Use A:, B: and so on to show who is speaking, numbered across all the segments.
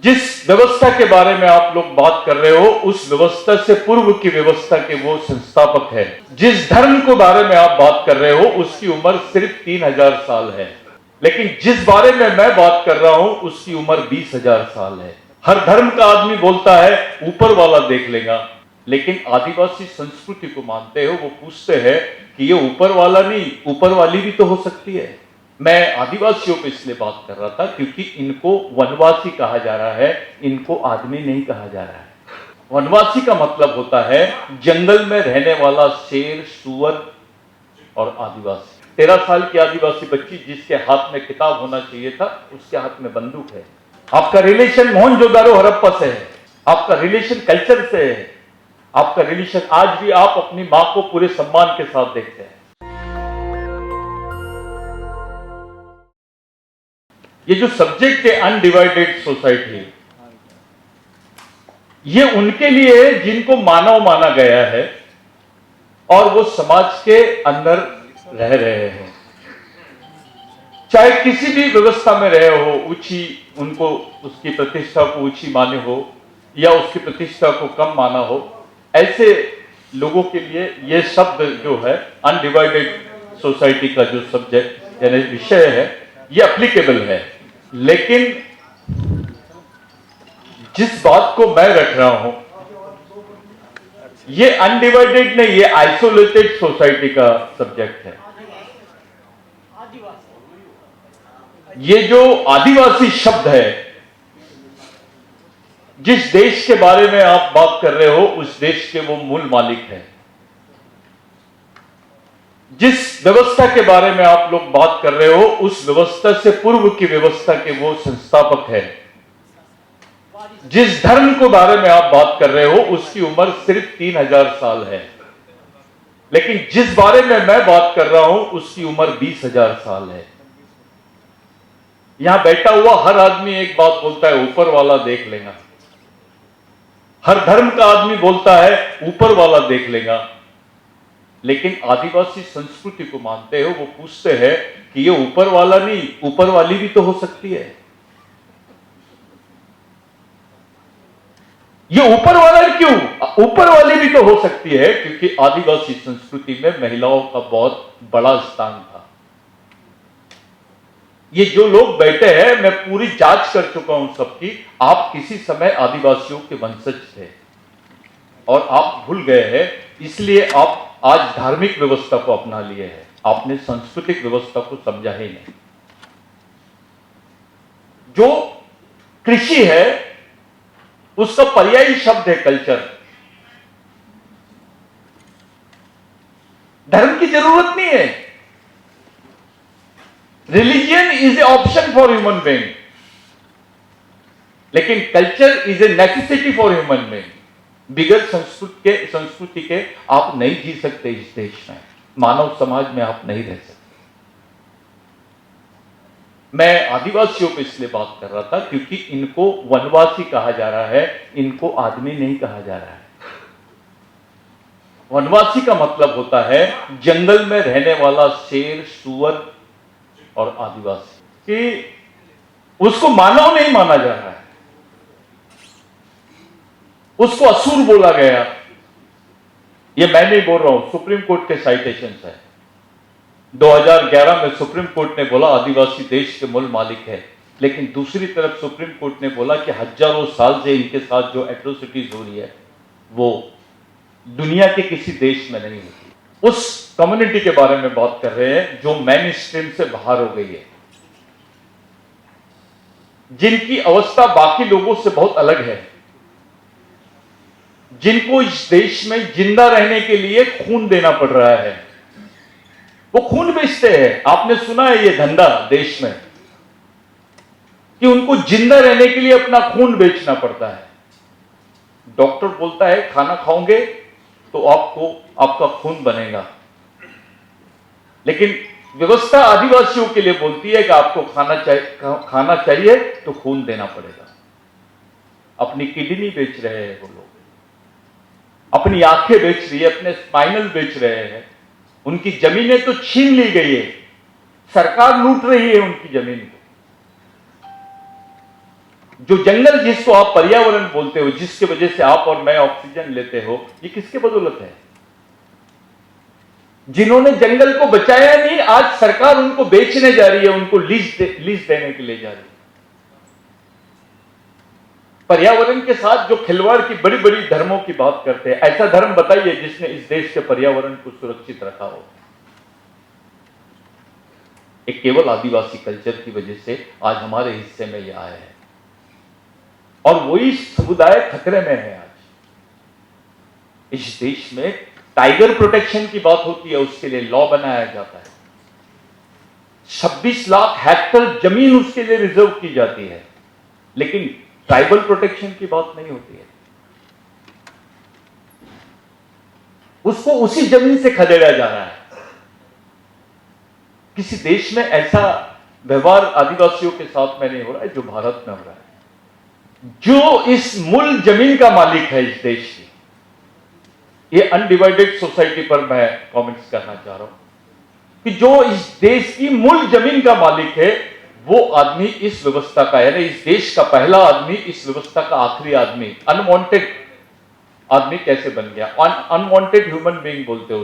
A: जिस व्यवस्था के बारे में आप लोग बात कर रहे हो, उस व्यवस्था से पूर्व की व्यवस्था के वो संस्थापक है। जिस धर्म के बारे में आप बात कर रहे हो, उसकी उम्र सिर्फ 3000 साल है, लेकिन जिस बारे में मैं बात कर रहा हूं, उसकी उम्र 20,000 साल है। हर धर्म का आदमी बोलता है ऊपर वाला देख लेगा, लेकिन आदिवासी संस्कृति को मानते हो, वो पूछते हैं कि ये ऊपर वाला नहीं, ऊपर वाली भी तो हो सकती है। मैं आदिवासियों पे इसलिए बात कर रहा था क्योंकि इनको वनवासी कहा जा रहा है, इनको आदमी नहीं कहा जा रहा है। वनवासी का मतलब होता है जंगल में रहने वाला शेर, सुअर और आदिवासी। 13 साल की आदिवासी बच्ची जिसके हाथ में किताब होना चाहिए था, उसके हाथ में बंदूक है। आपका रिलेशन मोहनजोदारो हड़प्पा से है, आपका रिलेशन कल्चर से है, आपका रिलेशन आज भी आप अपनी मां को पूरे सम्मान के साथ देखते हैं। ये जो सब्जेक्ट है अनडिवाइडेड सोसाइटी, ये उनके लिए है जिनको मानव माना गया है और वो समाज के अंदर रह रहे हैं, चाहे किसी भी व्यवस्था में रहे हो, ऊंची उनको उसकी प्रतिष्ठा को ऊंची माने हो या उसकी प्रतिष्ठा को कम माना हो, ऐसे लोगों के लिए ये शब्द जो है अनडिवाइडेड सोसाइटी का जो सब्जेक्ट यानी विषय है, ये एप्लीकेबल है। लेकिन जिस बात को मैं रख रहा हूं, ये अनडिवाइडेड नहीं, ये आइसोलेटेड सोसाइटी का सब्जेक्ट है। ये जो आदिवासी शब्द है, जिस देश के बारे में आप बात कर रहे हो, उस देश के वो मूल मालिक है। जिस व्यवस्था के बारे में आप लोग बात कर रहे हो, उस व्यवस्था से पूर्व की व्यवस्था के वो संस्थापक है। जिस धर्म के बारे में आप बात कर रहे हो, उसकी उम्र सिर्फ 3000 साल है, लेकिन जिस बारे में मैं बात कर रहा हूं, उसकी उम्र 20,000 साल है। यहां बैठा हुआ हर आदमी एक बात बोलता है, ऊपर वाला देख लेगा। हर धर्म का आदमी बोलता है ऊपर वाला देख लेगा, लेकिन आदिवासी संस्कृति को मानते हो, वो पूछते हैं कि ये ऊपर वाला नहीं, ऊपर वाली भी तो हो सकती है। ये ऊपर वाला क्यों? ऊपर वाली भी तो हो सकती है क्योंकि आदिवासी संस्कृति में महिलाओं का बहुत बड़ा स्थान था। ये जो लोग बैठे हैं, मैं पूरी जांच कर चुका हूं सबकी, आप किसी समय आदिवासियों के वंशज थे और आप भूल गए हैं, इसलिए आप आज धार्मिक व्यवस्था को अपना लिए हैं, आपने सांस्कृतिक व्यवस्था को समझा ही नहीं। जो कृषि है उसका पर्यायी शब्द है कल्चर। धर्म की जरूरत नहीं है। Religion is a option for human being, लेकिन culture is a necessity for human being. बिगड़ संस्कृति के आप नहीं जी सकते इस देश में, मानव समाज में आप नहीं रह सकते। मैं आदिवासियों पे इसलिए बात कर रहा था क्योंकि इनको वनवासी कहा जा रहा है, इनको आदमी नहीं कहा जा रहा है। वनवासी का मतलब होता है जंगल में रहने वाला शेर, सुअर और आदिवासी, कि उसको मानव नहीं माना जा रहा है, उसको असुर बोला गया। ये मैं नहीं बोल रहा हूं, सुप्रीम कोर्ट के साइटेशंस है। 2011 में सुप्रीम कोर्ट ने बोला आदिवासी देश के मूल मालिक है, लेकिन दूसरी तरफ सुप्रीम कोर्ट ने बोला कि हजारों साल से इनके साथ जो एट्रोसिटीज हो रही है वो दुनिया के किसी देश में नहीं होती। उस कम्युनिटी के बारे में बात कर रहे हैं जो मेन स्ट्रीम से बाहर हो गई है, जिनकी अवस्था बाकी लोगों से बहुत अलग है, जिनको इस देश में जिंदा रहने के लिए खून देना पड़ रहा है। वो खून बेचते हैं। आपने सुना है ये धंधा देश में कि उनको जिंदा रहने के लिए अपना खून बेचना पड़ता है। डॉक्टर बोलता है खाना खाओगे तो आपका खून बनेगा, लेकिन व्यवस्था आदिवासियों के लिए बोलती है कि आपको खाना चाहिए तो खून देना पड़ेगा। अपनी किडनी बेच रहे हैं वो लोग, अपनी आंखें बेच रही है, अपने स्पाइनल बेच रहे हैं, उनकी जमीनें तो छीन ली गई है, सरकार लूट रही है उनकी जमीन को। जो जंगल जिसको आप पर्यावरण बोलते हो, जिसकी वजह से आप और मैं ऑक्सीजन लेते हो, ये किसके बदौलत है? जिन्होंने जंगल को बचाया नहीं, आज सरकार उनको बेचने जा रही है, उनको लीज देने के लिए जा रही है। पर्यावरण के साथ जो खिलवाड़ की बड़ी बड़ी धर्मों की बात करते हैं, ऐसा धर्म बताइए जिसने इस देश के पर्यावरण को सुरक्षित रखा हो। एक केवल आदिवासी कल्चर की वजह से आज हमारे हिस्से में यह आया है, और वही समुदाय खतरे में है। आज इस देश में टाइगर प्रोटेक्शन की बात होती है, उसके लिए लॉ बनाया जाता है। 26 लाख हेक्टेयर जमीन उसके लिए रिजर्व की जाती है, लेकिन ट्राइबल प्रोटेक्शन की बात नहीं होती है। उसको उसी जमीन से खदेड़ा जा रहा है। किसी देश में ऐसा व्यवहार आदिवासियों के साथ में नहीं हो रहा है जो भारत में हो रहा है। जो इस मूल जमीन का मालिक है इस देश की, ये अनडिवाइडेड सोसाइटी पर मैं कमेंट्स करना चाह रहा हूं कि जो इस देश की मूल जमीन का मालिक है, वो आदमी इस व्यवस्था का, यानी इस देश का पहला आदमी, इस व्यवस्था का आखिरी आदमी, अनवांटेड आदमी कैसे बन गया? अनवांटेड ह्यूमन बीइंग बोलते हैं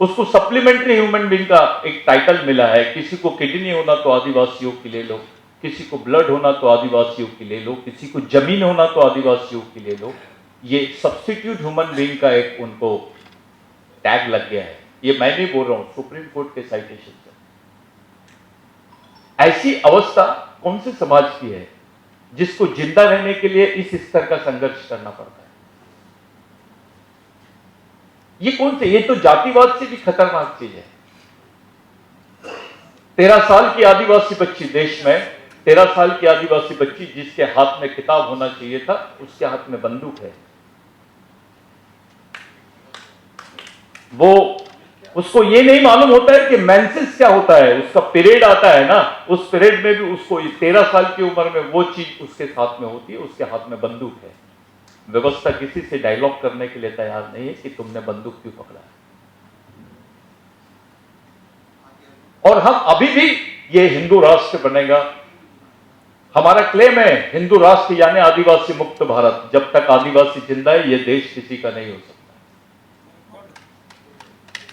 A: उसको सप्लीमेंट्री ह्यूमन बीइंग का एक टाइटल मिला है। किसी को किडनी होना तो आदिवासियों की ले लो, किसी को ब्लड होना तो आदिवासियों की ले लो, किसी को जमीन होना तो आदिवासियों की ले लो। ये सब्स्टिट्यूट ह्यूमन बीइंग का एक उनको टैग लग गया है। ये मैं नहीं बोल रहा हूं, सुप्रीम कोर्ट के साइटेशन से। ऐसी अवस्था कौन से समाज की है जिसको जिंदा रहने के लिए इस स्तर का संघर्ष करना पड़ता है? ये कौन से? ये तो जातिवाद से भी खतरनाक चीज है। 13 साल की आदिवासी बच्ची देश में, 13 साल की आदिवासी बच्ची जिसके हाथ में किताब होना चाहिए था, उसके हाथ में बंदूक है। वो उसको ये नहीं मालूम होता है कि मेंसेस क्या होता है, उसका पीरियड आता है ना, उस पीरियड में भी उसको 13 साल की उम्र में वो चीज उसके साथ में होती है, उसके हाथ में बंदूक है। व्यवस्था किसी से डायलॉग करने के लिए तैयार नहीं है कि तुमने बंदूक क्यों पकड़ा है। और हम अभी भी ये हिंदू राष्ट्र बनेगा, हमारा क्लेम है हिंदू राष्ट्र यानी आदिवासी मुक्त भारत। जब तक आदिवासी जिंदा है, ये देश किसी का नहीं हो सकता,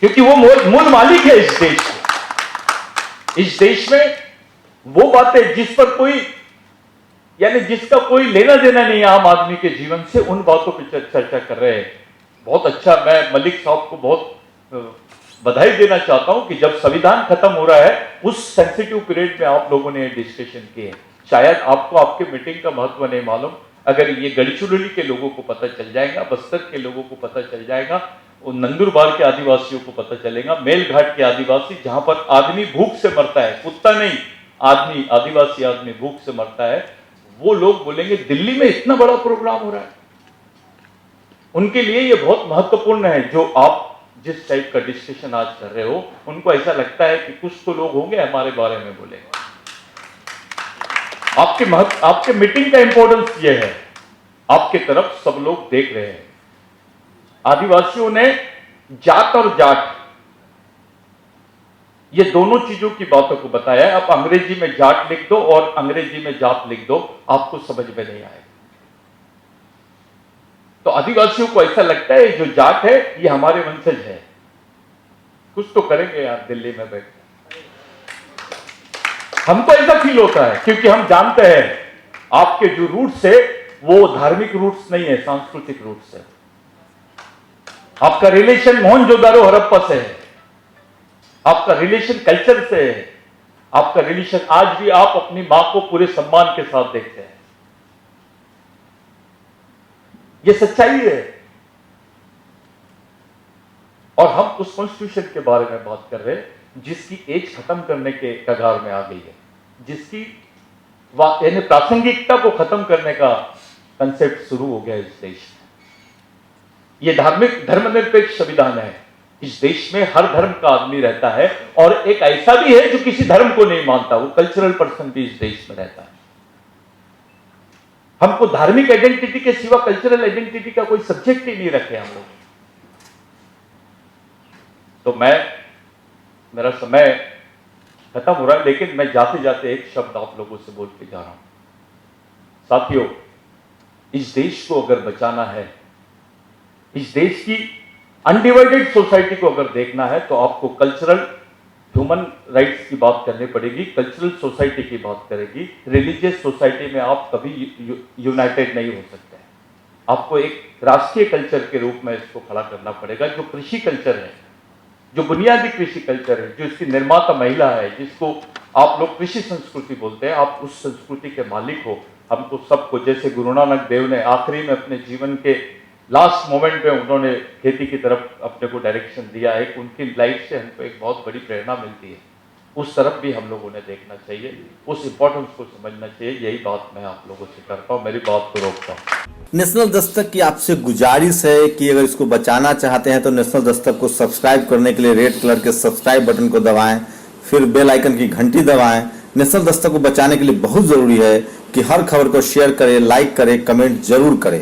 A: क्योंकि वो मूल मालिक है इस देश के। इस देश में वो बातें जिस पर कोई, यानी जिसका कोई लेना देना नहीं है आम आदमी के जीवन से, उन बातों पर चर्चा कर रहे हैं। बहुत अच्छा, मैं मलिक साहब को बहुत बधाई देना चाहता हूं कि जब संविधान खत्म हो रहा है, उस सेंसिटिव पीरियड में आप लोगों ने डिस्कशन किए। शायद आपको आपके मीटिंग का महत्व नहीं मालूम, अगर ये गढ़चिरौली के लोगों को पता चल जाएगा, बस्तर के लोगों को पता चल जाएगा, और नंदुरबार के आदिवासियों को पता चलेगा, मेलघाट के आदिवासी जहां पर आदमी भूख से मरता है, कुत्ता नहीं, आदमी, आदिवासी आदमी भूख से मरता है, वो लोग बोलेंगे दिल्ली में इतना बड़ा प्रोग्राम हो रहा है। उनके लिए ये बहुत महत्वपूर्ण है। जो आप जिस टाइप का डिस्कशन आज कर रहे हो, उनको ऐसा लगता है कि कुछ तो लोग होंगे हमारे बारे में बोलेंगे। आपके मीटिंग का इंपॉर्टेंस ये है, आपके तरफ सब लोग देख रहे हैं। आदिवासियों ने जाट और जाट, ये दोनों चीजों की बातों को बताया है। आप अंग्रेजी में जाट लिख दो और अंग्रेजी में जाट लिख दो, आपको समझ में नहीं आएगा। तो आदिवासियों को ऐसा लगता है जो जाट है ये हमारे वंशज है। कुछ तो करेंगे यार दिल्ली में बैठ, हमको ऐसा फील होता है, क्योंकि हम जानते हैं आपके जो रूट्स है वो धार्मिक रूट्स नहीं है, सांस्कृतिक रूट्स है। आपका रिलेशन मोहनजोदारो हड़प्पा से है, आपका रिलेशन कल्चर से है, आपका रिलेशन आज भी आप अपनी मां को पूरे सम्मान के साथ देखते हैं। ये सच्चाई है। और हम उस कॉन्स्टिट्यूशन के बारे में बात कर रहे हैं जिसकी एज खत्म करने के कगार में आ गई है, जिसकी यानी प्रासंगिकता को खत्म करने का कंसेप्ट शुरू हो गया इस देश में। यह धार्मिक धर्मनिरपेक्ष संविधान है। इस देश में हर धर्म का आदमी रहता है, और एक ऐसा भी है जो किसी धर्म को नहीं मानता, वो कल्चरल पर्सन भी इस देश में रहता है। हमको धार्मिक आइडेंटिटी के सिवा कल्चरल आइडेंटिटी का कोई सब्जेक्ट ही नहीं रखे हम लोग। तो मेरा समय खत्म हो रहा है, लेकिन मैं जाते जाते एक शब्द आप लोगों से बोल के जा रहा हूं। साथियों, इस देश को अगर बचाना है, इस देश की अनडिवाइडेड सोसाइटी को अगर देखना है, तो आपको कल्चरल ह्यूमन राइट्स की बात करनी पड़ेगी, कल्चरल सोसाइटी की बात करेगी। रिलीजियस सोसाइटी में आप कभी यूनाइटेड नहीं हो सकते हैं। आपको एक राष्ट्रीय कल्चर के रूप में इसको खड़ा करना पड़ेगा, जो कृषि कल्चर है, जो बुनियादी कृषि कल्चर है, जो इसकी निर्माता महिला है, जिसको आप लोग कृषि संस्कृति बोलते हैं। आप उस संस्कृति के मालिक हो। हमको सबको, जैसे गुरु नानक देव ने आखिरी में अपने जीवन के लास्ट मोमेंट पे उन्होंने खेती की तरफ अपने को डायरेक्शन दिया है, उनकी लाइफ से हमको एक बहुत बड़ी प्रेरणा मिलती है। उस तरफ भी हम लोगों ने देखना चाहिए, उस इंपॉर्टेंस को समझना चाहिए। यही बात मैं आप लोगों से करता हूँ, मेरी बात को रोकता हूँ।
B: नेशनल दस्तक की आपसे गुजारिश है कि अगर इसको बचाना चाहते हैं तो नेशनल दस्तक को सब्सक्राइब करने के लिए रेड कलर के सब्सक्राइब बटन को दबाएं, फिर बेल आइकन की घंटी दबाएं। नेशनल दस्तक को बचाने के लिए बहुत जरूरी है कि हर खबर को शेयर करें, लाइक करें, कमेंट जरूर करें।